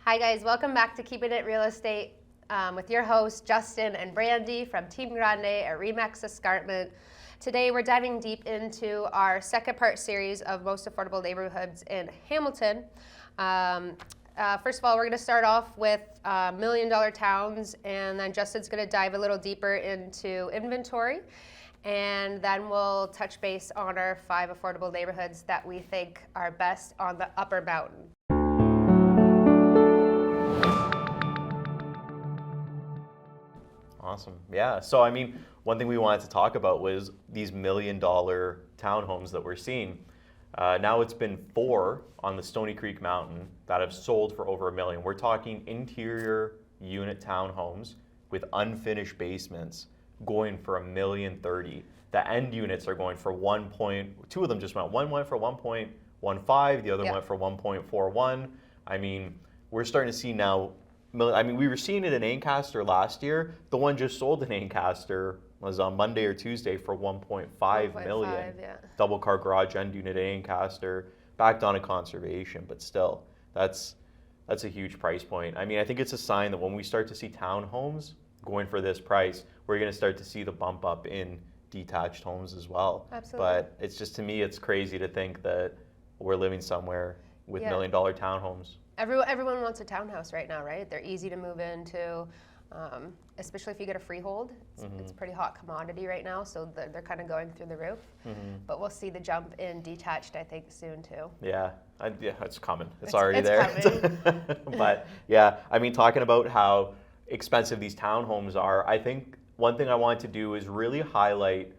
Hi guys, welcome back to Keeping It Real Estate with your hosts Justin and Brandy from Team Grande at Remax Escarpment. Today we're diving deep into our second series of most affordable neighborhoods in Hamilton. First of all, we're going to start off with $1 million towns, and then Justin's going to dive a little deeper into inventory, and then we'll touch base on our 5 affordable neighborhoods that we think are best on the upper mountain. Awesome. Yeah. So, I mean, one thing we wanted to talk about was these $1 million townhomes that we're seeing. Now it's been 4 on the Stony Creek Mountain that have sold for over $1 million. We're talking interior unit townhomes with unfinished basements going for $1,030,000. The end units are going for 2 of them just went. One went for 1.15, the other went for 1.41. I mean, we're starting to see now. I mean, we were seeing it in Ancaster last year. The one just sold in Ancaster was on Monday or Tuesday for 1.5 million. Yeah. Double car garage end unit in Ancaster, backed on a conservation, but still, that's a huge price point. I mean, I think it's a sign that when we start to see townhomes going for this price, we're going to start to see the bump up in detached homes as well. Absolutely. But it's just, to me, it's crazy to think that we're living somewhere with $1 million townhomes. Everyone wants a townhouse right now, right? They're easy to move into, especially if you get a freehold. It's a pretty hot commodity right now, so they're kind of going through the roof. But we'll see the jump in detached, I think, soon too. Yeah, it's coming. It's already it's there. Coming. But yeah, I mean, talking about how expensive these townhomes are, I think one thing I wanted to do is really highlight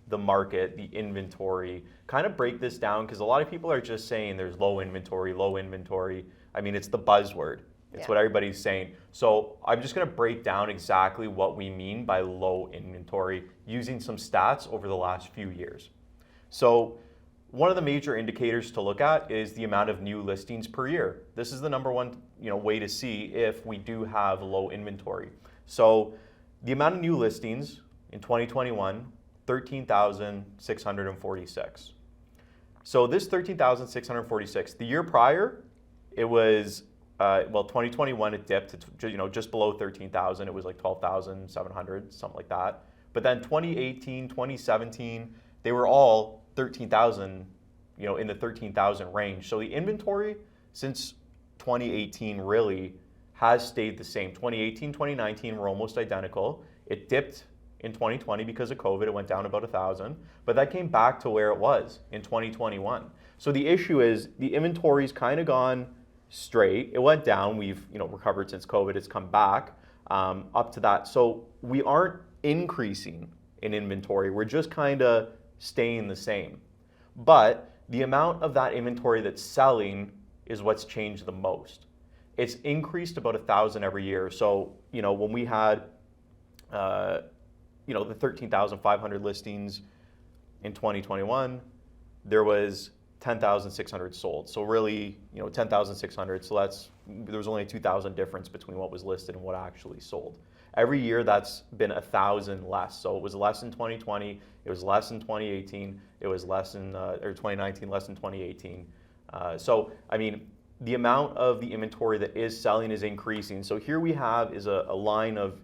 the market, the inventory, kind of break this down, because a lot of people are just saying there's low inventory, low inventory. I mean, it's the buzzword. It's what everybody's saying. So I'm just going to break down exactly what we mean by low inventory using some stats over the last few years. So one of the major indicators to look at is the amount of new listings per year. This is the number one way to see if we do have low inventory. So the amount of new listings in 2021, 13,646. So this 13,646, the year prior, it was, 2021 it dipped to just below 13,000. It was like 12,700, something like that. But then 2018, 2017, they were all 13,000, in the 13,000 range. So the inventory since 2018 really has stayed the same. 2018, 2019 were almost identical. It dipped in 2020 because of COVID. It went down about 1,000, but that came back to where it was in 2021. So the issue is the inventory's kind of gone straight. It went down. We've recovered since COVID. It's come back up to that. So we aren't increasing in inventory. We're just kind of staying the same. But the amount of that inventory that's selling is what's changed the most. It's increased about 1,000 every year. So when we had the 13,500 listings in 2021, there was 10,600 sold. So really, 10,600. So there was only a 2,000 difference between what was listed and what actually sold. Every year, that's been 1,000 less. So it was less in 2020. It was less in 2018. It was less in 2019, less in 2018. So I mean, the amount of the inventory that is selling is increasing. So here we have is a line of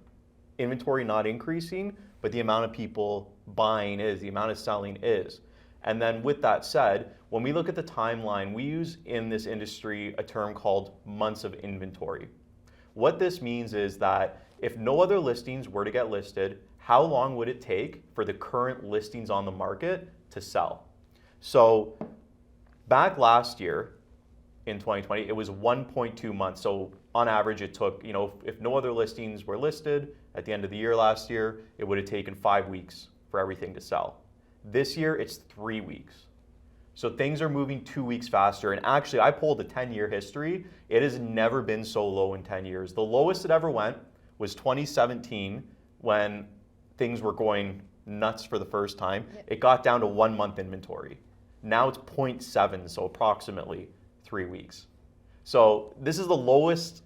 inventory not increasing, but the amount of people buying is, the amount of selling is. And then with that said, when we look at the timeline, we use in this industry a term called months of inventory. What this means is that if no other listings were to get listed, how long would it take for the current listings on the market to sell? So back last year in 2020, it was 1.2 months. So on average, it took, if no other listings were listed at the end of the year last year, it would have taken 5 weeks for everything to sell. This year, it's 3 weeks. So things are moving 2 weeks faster. And actually, I pulled a 10-year history. It has never been so low in 10 years. The lowest it ever went was 2017, when things were going nuts for the first time. It got down to 1 month inventory. Now it's 0.7, so approximately 3 weeks. So this is the lowest,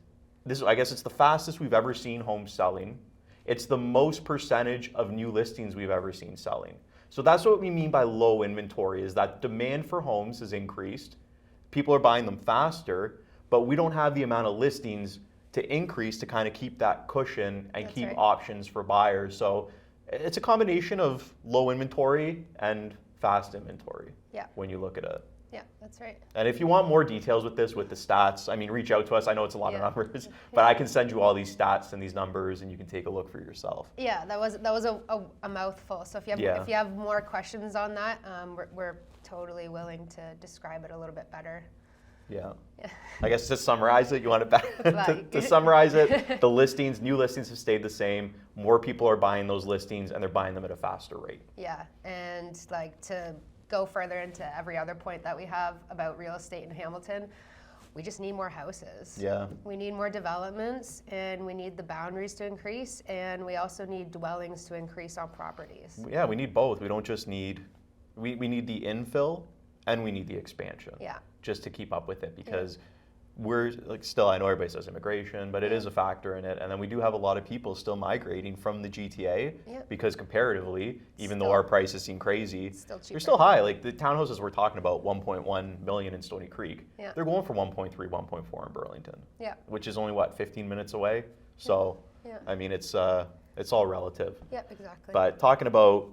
I guess it's the fastest we've ever seen homes selling. It's the most percentage of new listings we've ever seen selling. So that's what we mean by low inventory, is that demand for homes has increased. People are buying them faster, but we don't have the amount of listings to increase to kind of keep that cushion and That's keep right. options for buyers. So it's a combination of low inventory and fast inventory Yeah. when you look at it. Yeah, that's right. And if you want more details with this, with the stats, I mean, reach out to us. I know it's a lot Yeah. of numbers, but I can send you all these stats and these numbers, and you can take a look for yourself. Yeah, that was a mouthful. So if you have more questions on that, we're totally willing to describe it a little bit better. Yeah. Yeah. I guess to summarize it, you want it back to summarize it, the listings, new listings have stayed the same. More people are buying those listings, and they're buying them at a faster rate. Yeah, and like to go further into every other point that we have about real estate in Hamilton, we just need more houses. Yeah. We need more developments, and we need the boundaries to increase, and we also need dwellings to increase on properties. Yeah, we need both. We don't just need, we need the infill and we need the expansion. Yeah. Just to keep up with it, because we're like, still, I know everybody says immigration, but it is a factor in it. And then we do have a lot of people still migrating from the GTA because comparatively, even though our prices seem crazy, they're still high. Like the townhouses we're talking about, 1.1 million in Stony Creek, they're going for 1.3, 1.4 in Burlington, which is only what, 15 minutes away. So, I mean, it's all relative. Yeah, exactly. But talking about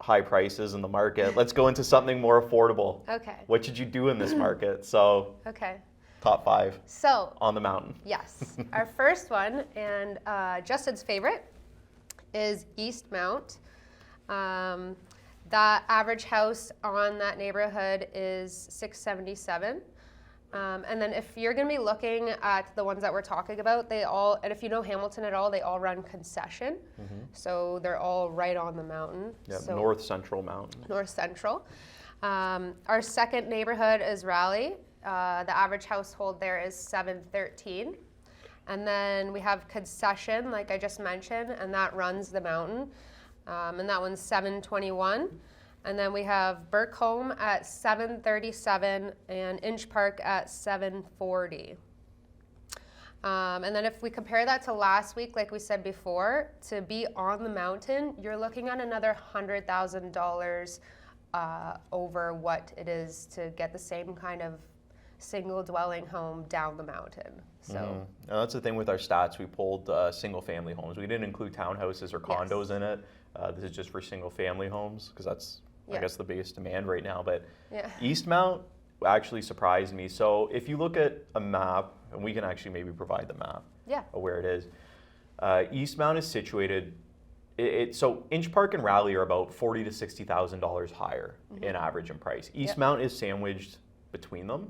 high prices in the market, let's go into something more affordable. Okay. What did you do in this market? So, okay. Top 5 so on the mountain. Yes. Our first one, and Justin's favorite, is East Mount. The average house on that neighborhood is $677. And then if you're going to be looking at the ones that we're talking about, they all, and if you know Hamilton at all, they all run concession. So they're all right on the mountain. Yeah, so North Central Mountain. North Central. Our second neighborhood is Raleigh. The average household there is $713. And then we have concession, like I just mentioned, and that runs the mountain. And that one's $721. And then we have Burkholm at $737 and Inch Park at $740. And then if we compare that to last week, like we said before, to be on the mountain, you're looking at another $100,000 over what it is to get the same kind of single dwelling home down the mountain. So And that's the thing with our stats. We pulled single family homes. We didn't include townhouses or condos in it. This is just for single family homes because that's, I guess, the biggest demand right now. But East Mount actually surprised me. So if you look at a map, and we can actually maybe provide the map of where it is. East Mount is situated. So Inch Park and Raleigh are about $40,000 to $60,000 higher in average in price. East Mount is sandwiched between them.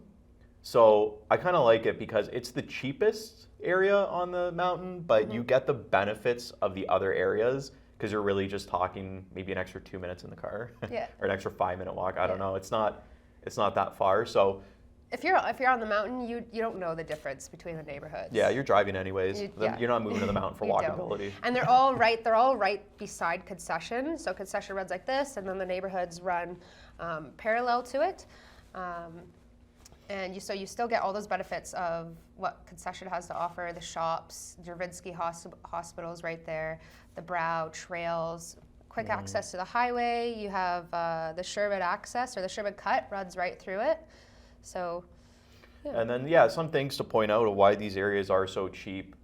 So I kind of like it because it's the cheapest area on the mountain, but you get the benefits of the other areas because you're really just talking maybe an extra 2 minutes in the car or an extra 5-minute walk. I don't know. It's not that far. So if you're on the mountain, you don't know the difference between the neighborhoods. Yeah, you're driving anyways. You're not moving to the mountain for walkability. And they're all right beside concession. So concession runs like this, and then the neighborhoods run parallel to it. And so you still get all those benefits of what concession has to offer, the shops, Dravinsky Hospital's right there, the Brow, trails, quick access to the highway. You have the Sherwood access, or the Sherwood Cut runs right through it. So, And then, some things to point out of why these areas are so cheap,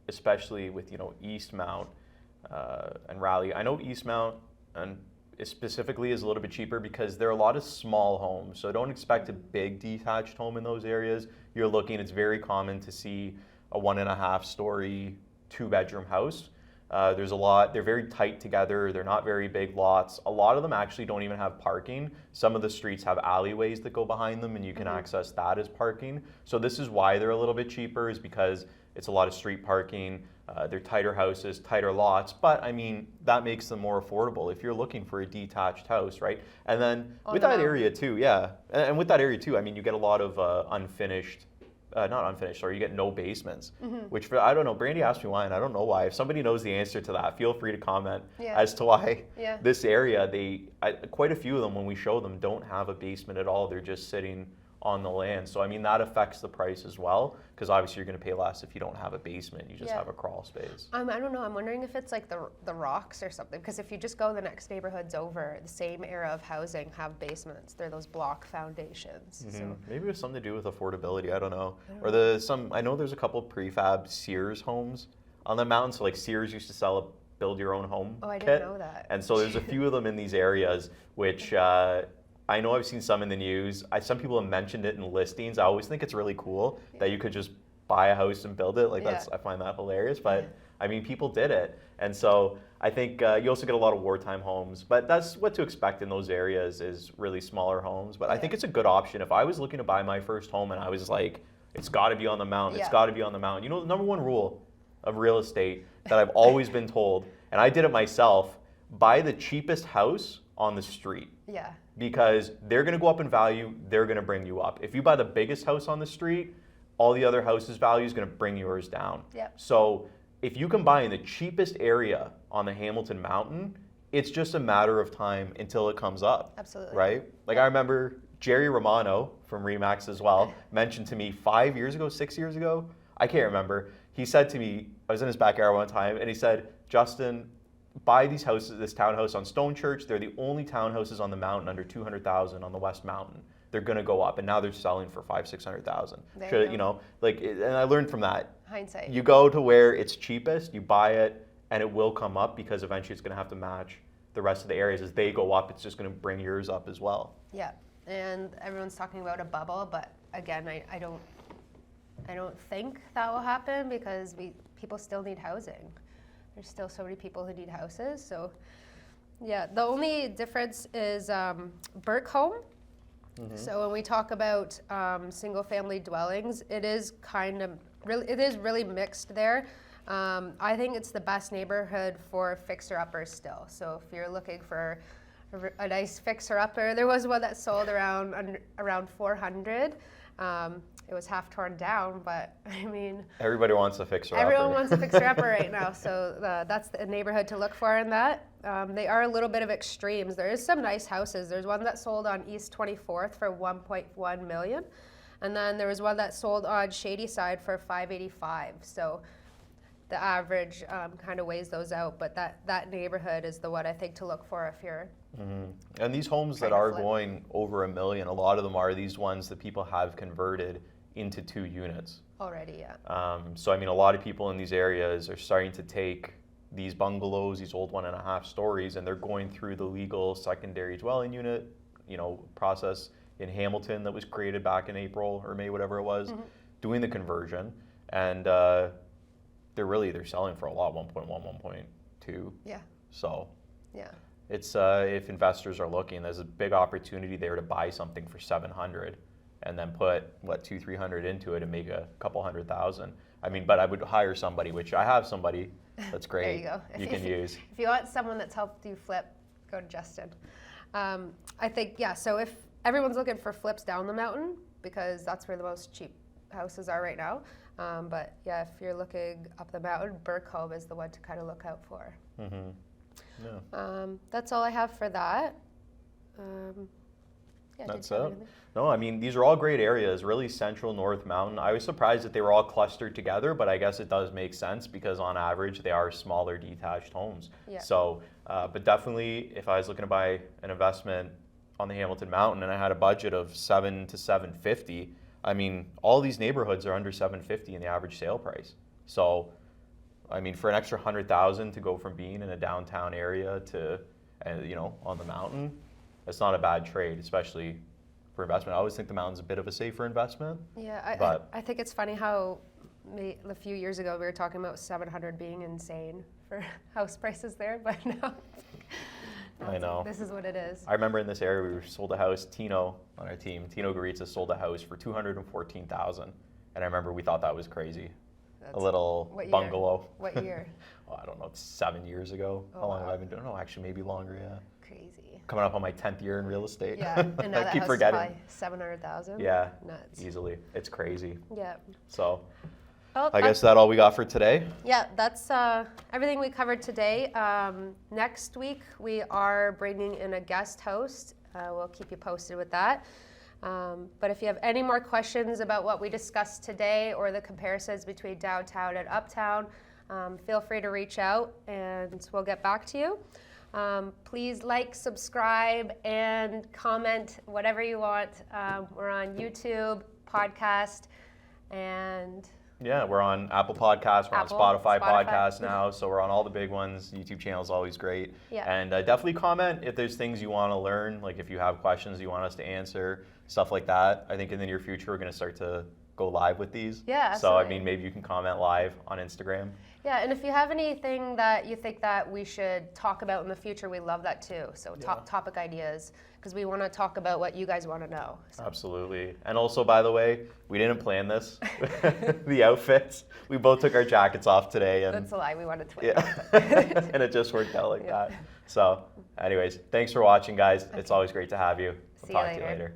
especially with, East Mount and Raleigh. I know East Mount and specifically is a little bit cheaper because there are a lot of small homes. So don't expect a big detached home in those areas. It's very common to see a 1.5 story, 2-bedroom house. There's a lot, they're very tight together. They're not very big lots. A lot of them actually don't even have parking. Some of the streets have alleyways that go behind them and you can access that as parking. So this is why they're a little bit cheaper, is because it's a lot of street parking. They're tighter houses, tighter lots, but I mean, that makes them more affordable if you're looking for a detached house, right? And then with that area too, and with that area too, I mean, you get a lot of you get no basements, which I don't know, Brandy asked me why, and I don't know why. If somebody knows the answer to that, feel free to comment as to why this area, quite a few of them, when we show them, don't have a basement at all. They're just sitting on the land. So I mean that affects the price as well, because obviously you're going to pay less if you don't have a basement. You just have a crawl space. I don't know. I'm wondering if it's like the rocks or something. Because if you just go the next neighborhoods over, the same era of housing have basements. They're those block foundations. So. Maybe it was something to do with affordability. I don't know. I know there's a couple prefab Sears homes on the mountain. So like Sears used to sell a build your own home Oh, I kit. didn't know that. And so there's a few of them in these areas, which I know I've seen some in the news. Some people have mentioned it in listings. I always think it's really cool that you could just buy a house and build it. Like I find that hilarious. But I mean, people did it. And so I think you also get a lot of wartime homes. But that's what to expect in those areas is really smaller homes. But I think it's a good option. If I was looking to buy my first home and I was like, it's got to be on the mountain. It's got to be on the mountain. You know, the number one rule of real estate that I've always been told, and I did it myself, buy the cheapest house on the street. Yeah. Because they're going to go up in value, they're going to bring you up. If you buy the biggest house on the street, all the other houses' value is going to bring yours down. Yep. So if you can buy in the cheapest area on the Hamilton Mountain, it's just a matter of time until it comes up. Absolutely. Right? Like I remember Jerry Romano from Remax as well mentioned to me 6 years ago, I can't remember. He said to me, I was in his backyard one time, and he said, Justin, buy these houses, this townhouse on Stone Church. They're the only townhouses on the mountain under 200,000 on the West Mountain. They're going to go up, and now they're selling for 500,000-600,000. There you know, like, and I learned from that. Hindsight. You go to where it's cheapest, you buy it, and it will come up because eventually it's going to have to match the rest of the areas. As they go up, it's just going to bring yours up as well. Yeah, and everyone's talking about a bubble, but again, I don't think that will happen because people still need housing. There's still so many people who need houses. So, yeah, the only difference is Burke Home. So when we talk about single-family dwellings, it is really mixed there. I think it's the best neighborhood for fixer-uppers still. So if you're looking for a nice fixer-upper, there was one that sold around 400. It was half torn down, but I mean... Everybody wants a fixer-upper. Everyone wants a fixer-upper right now, so that's the neighborhood to look for in that. They are a little bit of extremes. There is some nice houses. There's one that sold on East 24th for $1.1 million, and then there was one that sold on Shady Side for $585. So the average kind of weighs those out, but that neighborhood is the one I think to look for if you're... And these homes that are going over $1 million, a lot of them are these ones that people have converted into 2 units. Already, yeah. So I mean, a lot of people in these areas are starting to take these bungalows, these old 1.5 stories, and they're going through the legal secondary dwelling unit, process in Hamilton that was created back in April or May, whatever it was, doing the conversion, and they're selling for a lot, 1.1, 1.2. Yeah. So. Yeah. It's if investors are looking, there's a big opportunity there to buy something for $700. And then put $200-300 into it and make a couple $100,000. I mean, but I would hire somebody, which I have somebody that's great. There you go. You can use. If you want someone that's helped you flip, go to Justin. I think so if everyone's looking for flips down the mountain because that's where the most cheap houses are right now. But yeah, if you're looking up the mountain, Burke Home is the one to kind of look out for. Yeah. That's all I have for that. That's it. No, I mean, these are all great areas, really central North Mountain. I was surprised that they were all clustered together, but I guess it does make sense because on average, they are smaller detached homes. Yeah. So, but definitely if I was looking to buy an investment on the Hamilton Mountain and I had a budget of $700 to $750, I mean, all these neighborhoods are under $750 in the average sale price. So, I mean, for an extra $100,000 to go from being in a downtown area to, on the mountain, it's not a bad trade, especially for investment. I always think the mountain's a bit of a safer investment. Yeah, I think it's funny how a few years ago we were talking about 700 being insane for house prices there, but now I know. This is what it is. I remember in this area we sold a house, Tino on our team, Tino Garitza sold a house for $214,000. And I remember we thought that was crazy. A little bungalow. What year? I don't know, it's 7 years ago. How long have I been doing? No, actually maybe longer, yeah. Crazy. Coming up on my 10th year in real estate. Yeah, and now that keep house forgetting. is probably 700,000. Yeah, nuts. Easily. It's crazy. Yeah. So, well, I guess that's all we got for today. Yeah, that's everything we covered today. Next week we are bringing in a guest host. We'll keep you posted with that. But if you have any more questions about what we discussed today or the comparisons between downtown and uptown, feel free to reach out and we'll get back to you. Please like, subscribe, and comment whatever you want. We're on YouTube, podcast, and yeah, we're on Apple Podcasts, we're Apple, on Spotify Spotify. Podcasts now, so we're on all the big ones. YouTube channel is always great. Yeah. And definitely comment if there's things you want to learn, like if you have questions you want us to answer, stuff like that. I think in the near future we're going to start to go live with these. Yeah, So I absolutely. mean, maybe you can comment live on Instagram. yeah, and if you have anything that you think that we should talk about in the future, we love that too. So topic ideas, because we want to talk about what you guys want to know. So. Absolutely. And also, by the way, we didn't plan this. The outfits. We both took our jackets off today. And That's a lie. We wanted to. yeah. And it just worked out like that. So anyways, thanks for watching, guys. It's always great to have you. See We'll you talk to you later. later.